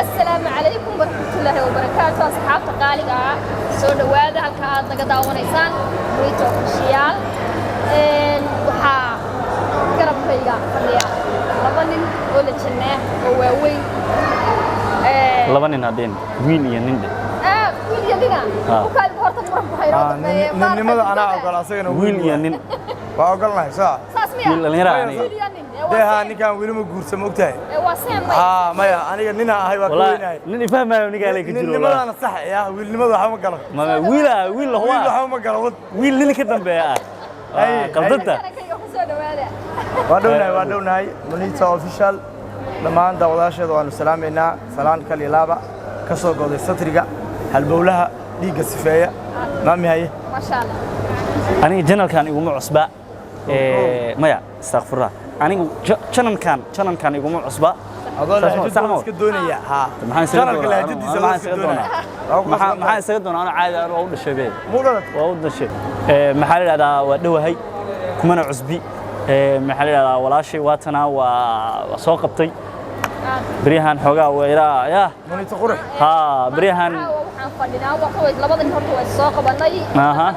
السلام عليكم ورحمة الله وبركاته أصحاب تقاليد سو دواada halka aad naga daawanaysaan Monito Official waxa garabkayga fadhiya laba nin oo la jannaa oo waaweyn laba nin hadeen wiil iyo nin wiil iyo nin oo kale horta muran ku hayro nimada ana ogol asagana wiil iyo nin waa ogolnahay wiil dhalinyaro deha ninkan weli ma guursan ogtahay waa seen maya aniga nin ahay waa kooynahay nin ifahmayo niga leey ka jiro nimadana sax ah wiilnimada waxa ma galo ma wiil waxa ma galo wiil nin ka dambeeya qaldada waa dhownahay Monito Official dhamaan daawadaasheeda waanu salaameynaa salaan kale laaba ka soo goday satriga halbowlaha dhiiga sifeeya maami haye ma sha Allah aniga janalkan iguma cusba maya astaghfirullah anigu janalkan iguma cusba iska doonaya ha maxaa isaga doonaa ana caadi aan u dhashay waa u dhashay maxaa la yiraahdaa waa dhawahay kumana cusbi maxaa la yiraahdaa walaashay waatana waa soo qabtay بريهان حوجا ويرا يا Monito qurux ها بريهان waxaan fadhinaa waxa labada nin horta way soo qabanay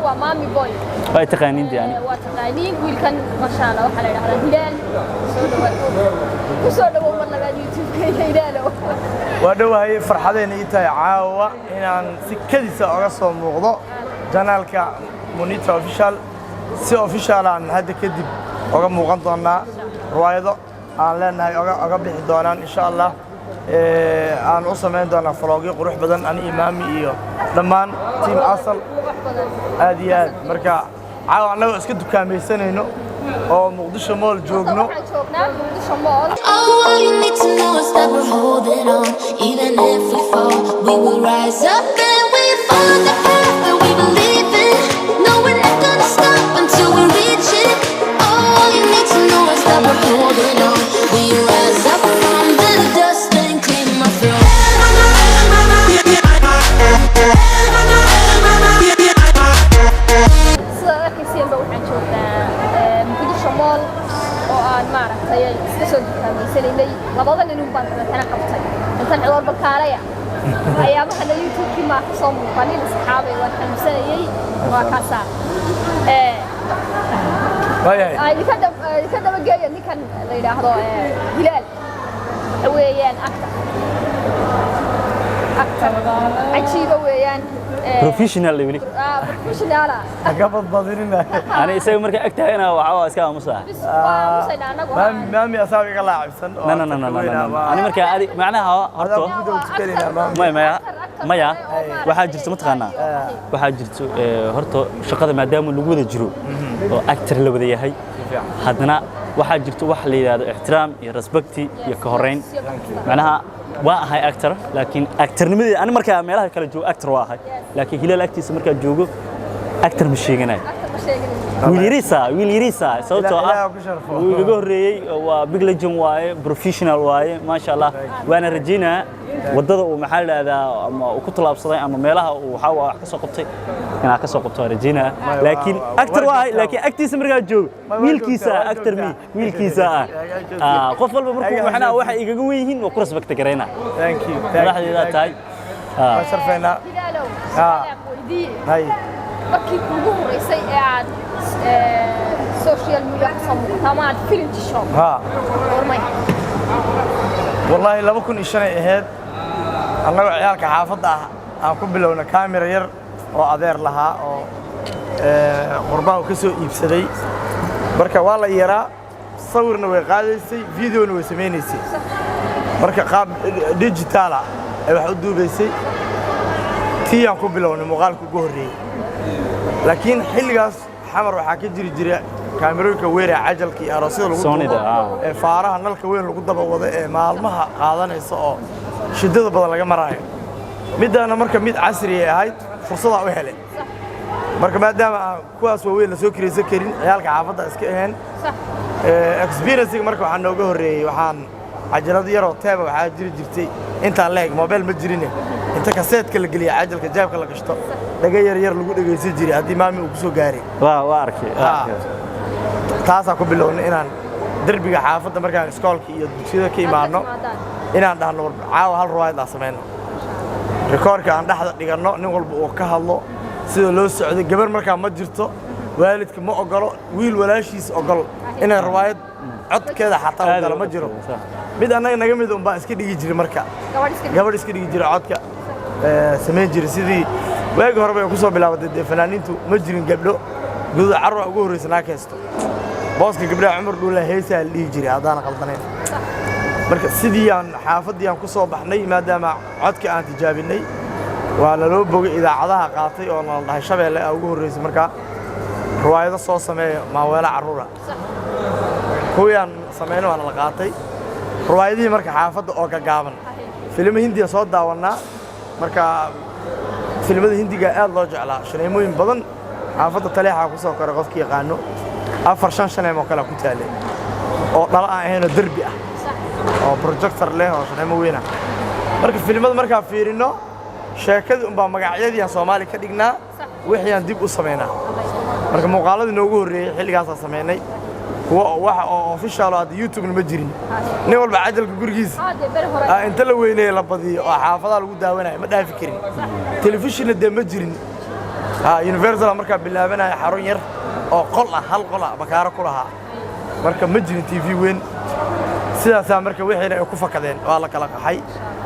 waa mami boy way taqaaniin yani waa taqaaniin wiilkan ma sha Allah waxa la yiraahdaa Hilal soo dhawo mar laga YouTube-ka Hilal waa dhawahay farxadeena ii tahay caawa inaan si kadisa uga soo muuqdo janaalka Monito Official si official aan hadda kadib uga muuqan doonaa riwaayado aan leenahay oga bixi doonaan insha Allah aan u sameyn doonaa vlogyo qurux badan ani imaami iyo dhamaan team asal aad iyo aad marka caawa anaga iska dukaamaysanayno oo Muqdisho Mall joogno Muqdisho Mall all you need to know is that we're holding on even if we fall we will rise up and we follow the path that we believe in no we're not gonna stop until we reach it all you need to know is that we're holding on we rise up from the dust and claim our throne Siamba waxaan joognaa Muqdisho Mall oo aan maaragtay iska soo dukaamaysanay labada nin baan tan qabtay intan ciwar bakaalaya ayaamaha la YouTube-ki ma soo muuqanin asxaabay waan xamsanayay waa kaasa ay ka daba geeyo ninkan la yiraahdo Hilal weeyaan actor ajiiba weeyaan professional wili professional agabad badinina ani isaga marka agtaayna waxa iska aamusa maami asaabiga laacibsan ani marka adi macnaha horto maya waxa jirto mataqaana waxa jirto horto shaqada maadaama lagu wada jiro oo actor la wada yahay hadana waxa jirto wax la yiraahdo ixtiraam iyo respect iyo ka horeyn macnaha waa ahay actor laakiin actornimadii ani marka meelaha kala joogo actor waa ahay laakiin Hilal actiisa marka joogo actor ma sheeganay wiil yirisa sababtoo ah uu iga horeeyay waa big legend waaye professional waaye ma sha Allah waana rajinaa wadada uu maxaa la yiraahdaa ama uu ku talaabsaday ama meelaha uu waxa wax ka soo qabtay inaa ka soo qabto rajinaa laakiin actor waa laakiin actiisa marka joogo wiilkiisa actor wiilkiisa qof walba markuu maxna waxa igaga weeyeen oo ku respect gareena thank you madaxdeeda tahay sharfayna hay markii ugu horeysay ee aad social media ka soo muuqataan film show hormay wallahi 2005 ahayd annaga ciyaalka xaafadda aan ku bilowna camera yar oo adeer lahaa oo qurbaan ka soo iibsaday marka waa la yaraa sawirna way qaadaysay videona way sameynaysay marka qaab digital ah ay wax u duubaysay tii aan ku bilownay muuqaalka ugu horeeyay laakiin xilligaas xamar waxa ka jiri jiray kaamirooyinka weera cajalkii aroosyada lagu duubo ee faaraha nalka weyn lagu daba wada ee maalmaha qaadanaysa oo shidada badan laga maraayo midana marka mid casri ah ahayd fursada u helay marka maadaama kuwaas waaweyn la soo kireysan karin ciyaalka xaafadda iska ahayn experience marka waxaan nooga horeeyay waxaan cajalad yar oo teeba waxa jiri jirtay inta leeg mobile ma jirin inta kaseedka la galiya cajalka jaabka la gashto dhaga yar lagu dhageysan jiray hadii maami uu ku soo gaaray waa arkay taasa ku bilownay inaan دربي حافظة مركان سكولك يدرسيده كي معناه inaan dhahno caawa hal riwaayad aan samayno rikoorka aan dhexda dhiganno nin walba uu ka hadlo sida loo socday gabar markaa ma jirto waalidka ma ogolo wiil walaashiis ogol inay riwaayad codkeeda xataa ogolo ma jiro mid annaga naga mid un baa iska dhigi jiray marka gabadh iska dhigi jiray codka samayn jiray sidii waagi hore bay ku soo bilaabatay dee fanaaniintu ma jirin gabdho gudaha carruur ugu horreysanaa kaysto booska gabdhaha cumar dhuula heesaa la dhihi jiray haddaan qaldanayn marka sidii aan xaafaddii aan ku soo baxnay maadaama codka aan tijaabinay waa naloo bogay idaacadaha qaatay oo nala dhahay shabeelle aa ugu horreysay markaa riwaayado soo sameeya maaweelo carruura kuwii aan samayno waa nala qaatay riwaayadihii marka xaafadda oo gaggaaban filimo hindiya soo daawannaa marka filimada hindiga aad loo jeclaa shaneemooyin badan xaafadda taleexaa ku soo koray qofkii yaqaano 4-5 shaneem oo kale ku taale oo dhala aan ahaynoo derbi ah oo projector leh oo shaneemo weyn ah marka filimada markaa fiirino sheekadii unbaa magacyadii aan Soomaali ka dhignaa wixii aan dib u sameynaa marka muuqaaladii noogu horreeyay xilligaasaan sameynay kuwa waxa oo official ah YouTube ma jirin nin walba cajalka gurigiisa inta la weyneeyay la badiyo oo xaafadaha lagu daawanayo ma dhaafi karin telefishinna dee ma jirin Universal markaa bilaabanaya xarun yar oo qol ah hal qol ah bakaaro ku lahaa marka ma jirin TV weyn sidaasaa marka wixii ay ku fakadeen waa la kala qaxay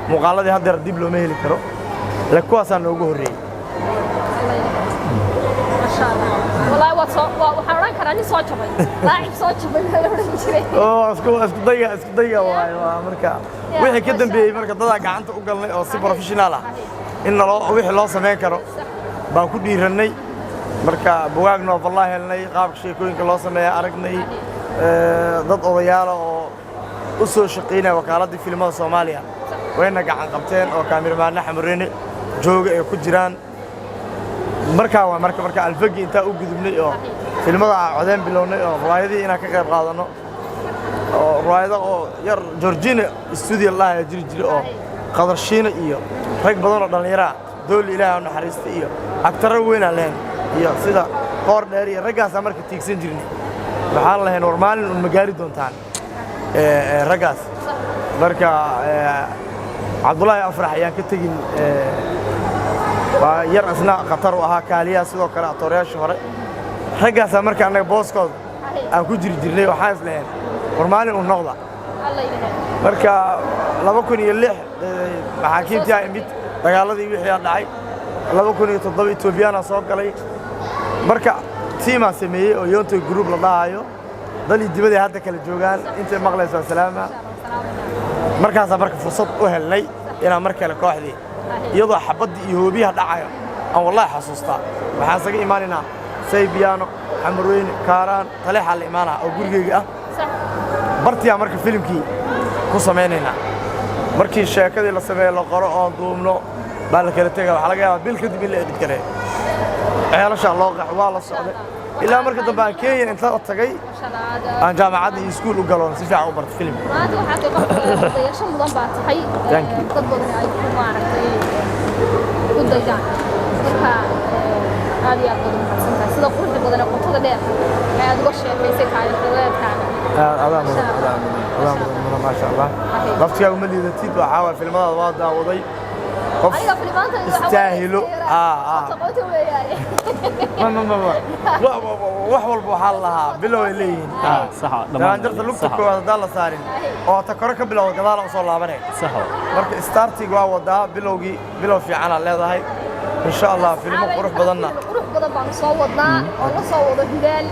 muuqaaladii hadda dib loo ma heli karo la kuwaasaan noogu horreeyay والله waxaan oran karaa nin soo jabay laacib soo jabay la oran jiray isku dayga waa marka wixii ka dambeeyay marka dad gacanta u galnay oo si professional ah in wixii loo sameyn karo baan ku dhiiranay marka bugaagno wallahi helnay qaabka sheekooyinka loo sameeyo aragnay dad odayaal oo u soo shaqeynaya wakaaladda filimada Soomaaliya wayna gacan qabteen oo kaamiramaan xamreene jooga ay ku jiraan marka alfagi inta u gudubnay oo filimada codeen bilownay oo riwaayadii inaan ka qayb qaadano oo riwaayada oo yar Georgina studio la jiri oo qadarshiina iyo rag badan oo dhalinyaro dool ilaahay naxariista iyo actaro weyn aan leen iyo sida qoor dheer iyo ragaas marka tiigsan jirnay waxaan lahayn warmaalin un magaari doontaan ragaas marka Cabdullaahi Afrax ayaan ka tagin waa yar asna qatar u ahaa kaaliya sidoo kale atooriyaasha hore ragaas marka anaga booskood aan ku jirnay waxaan islahayn warmaalin un noqda marka 2006 maxaakiimtii ay imid dagaaladii wixii dhacay 2007 Ethiopiana soo galay marka tiima sameeyay oo Yonto group la dhahayo dali dibadii hadda kala joogaan intay maqlayso salaama markaas marka fursad u helnay inaan mar kale kooxdii iyadoo xabadii iyo hoobiyaha dhacayo aan wallahi xasuustaa waxaan saga iimaanina Saybiano Xamrooyin Kaaraan Taleexa la iimaana oo gurigeyga ah bartiya marka filimkii ku sameynayna markii sheekadii la sameeyo la qoro oo duubno baa la kala tagay waxa laga yaabaa bil kadib in la edit karay ceelasha loo qax waa la socday ilaa markii dambe aan Kenya inta u tagay aan jaamacadda iyo iskuul u galoon si fiican u bartay filim maanta waxa ka qofka shan mudan baa tahay dad badan ay ku maaragtay u daydaan marka aad iyo aad badan maxsantahay sida quruxda badan ee qotada dheer ee aad uga sheekaysay kaayadeedkaaga ما شاء الله ضفتي يوم اللي ذاتيد وحاول في الماضي واضح وضي قف استاهلوا وحول بوحال لها بلو إليهن صح أنا جرت لوكتك وهذا صارين أو تكرك بلو قدار وصل لابنه صح مرك ستارتي جوا وضع بلو في عنا لا هاي إن شاء الله فيلم قروح بدنا قروح بدنا بنصوّدنا والله صوّد هلال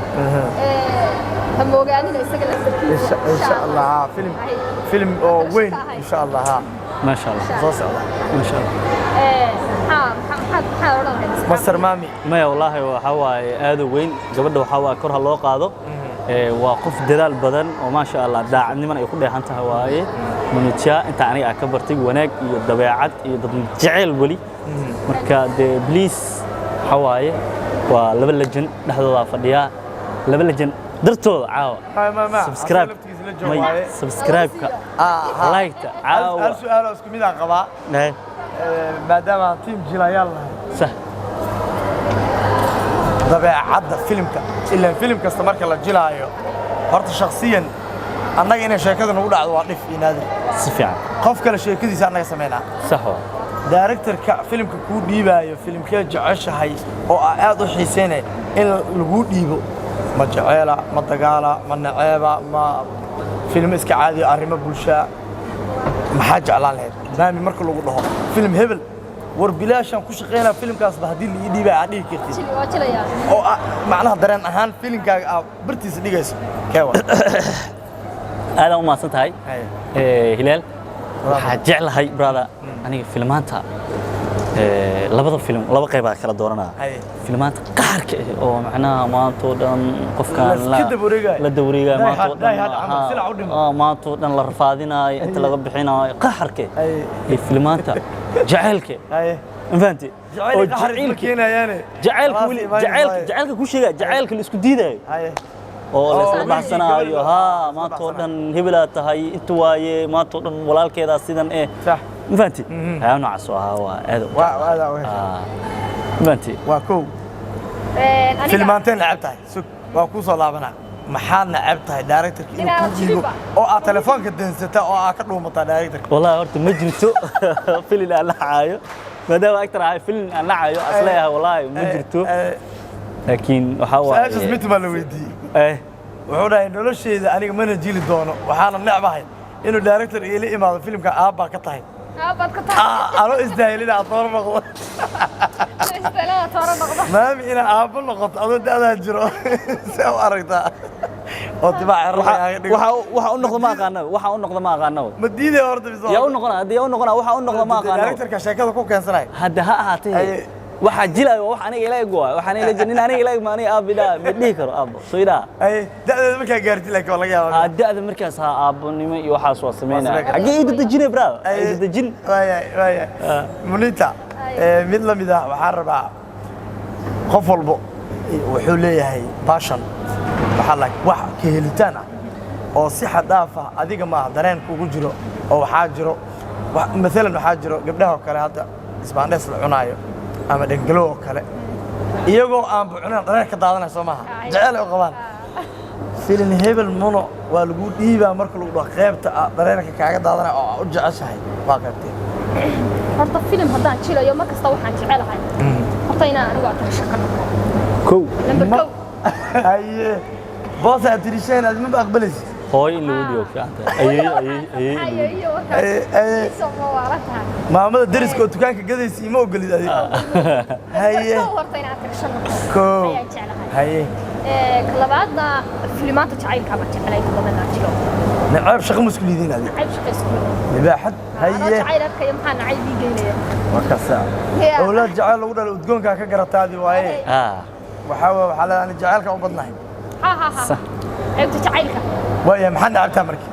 هم وجانين يسجل إن شاء الله فيلم وين إن شاء الله ها ما شاء الله ما شاء الله مصر مامي ما والله وحواي هذا وين قبل وحواي كره الله قاضو وقف دلال بدن وما شاء الله داعني من يكون ده أنت هواي من تشا أنت عني أكبرتك وناك يدبيعات يدجعل ولي مركز بليس حواي ولبل لجن لحظة فديا لبل لجن درتو عاو سبسكرايب سبسكرايب لايك عاو السؤال اسكو ميدا قبا نعم ما دام تيم جيلايال صح طبيعة عدى فيلمك إلا الفيلم كاست marka la jilaayo horta shakhsiyan annaga inay sheekada nagu dhacdo waa dhif iyo naadir si fiican qof kale sheekadiisa annaga sameynaa sax waa directorka filimka kuu dhiibaayo filimkee jeceshahay oo aad u xiiseynay in lagu dhiibo ma jeceela ma dagaala ma naceeba ma film iska caadi arrimo bulshaa maxaa jeclaan lahayd maami marka lagu dhaho film hebel war bilaashan ku shaqeynaa filimkaasba haddii la ii dhiibaa aad dhihi kartid waa jilayaa oo macnaha dareen ahaan filimkaaga aad bartiisa dhigayso keewa aadaan u mahadsan tahay hilaal waxaa jeclahay brother aniga filmaanta labada film laba qayb kala dooranaa filmaanta qaarka oo macnaha maanta oo dhan qofkaan la dawriga maanta oo dhan la rafaadinayo inta laga bixinayo qaarka ee filmaanta jaceelka infanti oo jaceelka ku sheega jaceelka la isku diidayo oo la isla baxsanayo maanta oo dhan hebel tahay inta waaye maanta oo dhan walaalkeeda sidan infanti yaa noocaas waa infanti waa kow filmaanteen nacab tahay sug waa ku soo laabanaa maxaad nacab tahay directorka inuu ku jiibo oo aad telefoonka dansata oo aad ka dhuumataa directorka wallahi horta ma jirto filin aan la caayo maadaama actor ahay filin aan la caayo asleeyahay wallahi ma jirto laakiin waxa waa saashas mid ma la weydiiyey wuxuu dhahay nolosheyda aniga mana jili doono waxaana necbahay inuu director ila imaado filimka aabba ka tahay aabbaad ka tahay anoo isdaahilin aad tooro noqdo isbeelada tooro noqdo maami inaa aabbo noqoto adoo da'daa jiro see u aragtaa oo dibaac eragaaga dhigo waxa u noqdo ma aqaano ma diiday horta biso yaa u noqona haddii yaa u noqona waxa u noqdo ma aqaano directorka sheekada ku keensanay hadda ha ahaatee waxa jilayo wax aniga ila eg waa waxaan ila jinin aniga ila eg ma aniga aabida ma dhihi karo aabbo soo ida da'deeda markaa gaartay laakiin waa laga yaabaa da'da markaas aabbonimo iyo waxaas waa sameynaa xagee ida dajinay brother ida dajin waaya munita mid la mid ah waxaan rabaa qof walbo wuxuu leeyahay passion waxa la wax ka helitaan ah oo si xad dhaaf ah adiga ma dareen kugu jiro oo waxaa jiro مثلا waxaa jiro gabdhaha kale hadda isbaandhees la cunaayo ama dhangalo kale iyagoo aan buucnaan dharka ka daadanay Soomaha jecel oo qabaan filim hebel mono waa lagu dhiibaa marka lagu dhaw qaybta dareenka kaaga daadanay oo u jeceshahay waa qaybtay horta filim haddaan jilayo mar kasta waxaan jecelahay horta inaan anigu aad shaqo noqdo kow number 2 haye boos aad tirisheen aad ma aqbalaysid hooy in lagu dhigo fiicanta maamada dariska oo dukaanka gadaysa ima ogolid adiga haye horta inaad karshan noqdo kow haye labaadna filimaanta jacaylka ma jeclay badan aan jiro nacab shaqo mas'uuliyiin adiga nacab shaqo isku libaaxad haye jacaylka iyo maxaa nacay ii geynaya wakasa awlaad jacayl lagu dhalo udgoonka ka garataadi waaye waxa la jacaylka u badnahay ha أنت تعيلك. ويا محن عبتها مركي.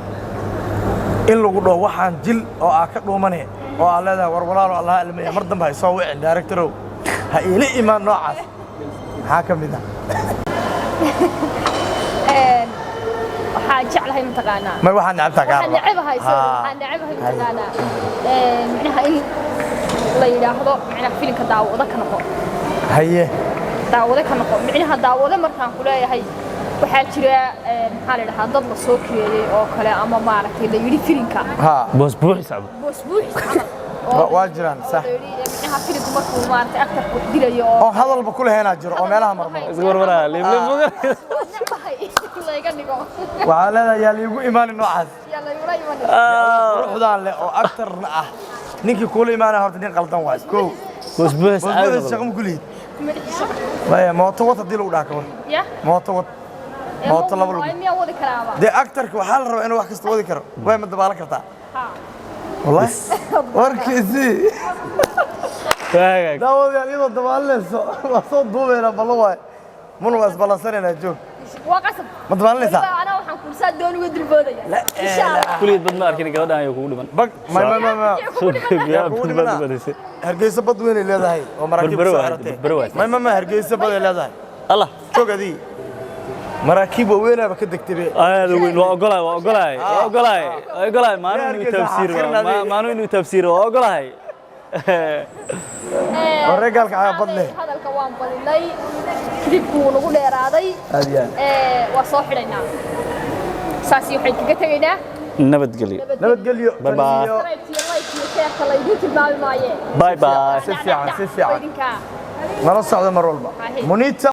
إن لو قلنا واحد جل أو أكد ومنه أو على هذا وربنا الله اللي مرضم هاي يسوي عند دايركتورو هاي لي إيمان نوعه حاكم إذا. حاجة على هاي متقانا. ما واحد عبتها كار. حن لعبها هاي سوي. حن لعبها هاي متقانا. معناها إن الله يلاحظه معناها فيلم كداو وذا كنقو. هيه. داو وذا كنقو معناها داو وذا مركان كلها هاي. waxaa jira maxaa la dhahaa dad la soo kireeyay oo kale ama maaragtay la yiri filimka boos buuxis aba boos buuxis waa jiraan sax maxaa filimku markuu maaragtay actor ku dilayo oo hadalba ku leeyahay jiro oo meelaha marmar isku warwaraa leeble mugar la iga dhigo waxa leedahay yaa liigu iimaan noocaas yaa la igu iimaan ruuxdaan leh oo actorna ah ninkii kula iimaanay horta nin qaldan waay koow boos buuxis aad shaqo ma kulid waaya mooto wata dil u dhaaka war ya mooto wata mooto laba lug miyaa wadi karaaba de actorka waxa la rabaa inuu wax kasta wadi karo way ma dabaalan kartaa wallahi warkiisi waaga daawada iyadoo dabaalanayso waa soo duubeena ballo waay mun was balansanayna joog waa qasab ma dabaalanaysa ana waxaan ku saa doon uga dilboodaya insha Allah kuliyad bad ma arkin gabadhan ay kugu dhiman bag ma hargeysa bad weyn ay leedahay oo maraakiib soo xaratay ma hargeysa bad ay leedahay Allah joogadi مراكب وينها بكدكتبي هذا وين وأقولها ما نو تفسير ما نو تفسير وأقولها الرجال كعب بدله هذا الكوان بدلي كذب ونقول يا راضي وصاحبنا saasi waxay kaga tagaynaa nabadgelyo nabadgelyo Bye bye. subscribe iyo like iyo share kala idin tilmaami maayeen bye bye si fiican si fiican idinka nala socda mar walba Haye. Munita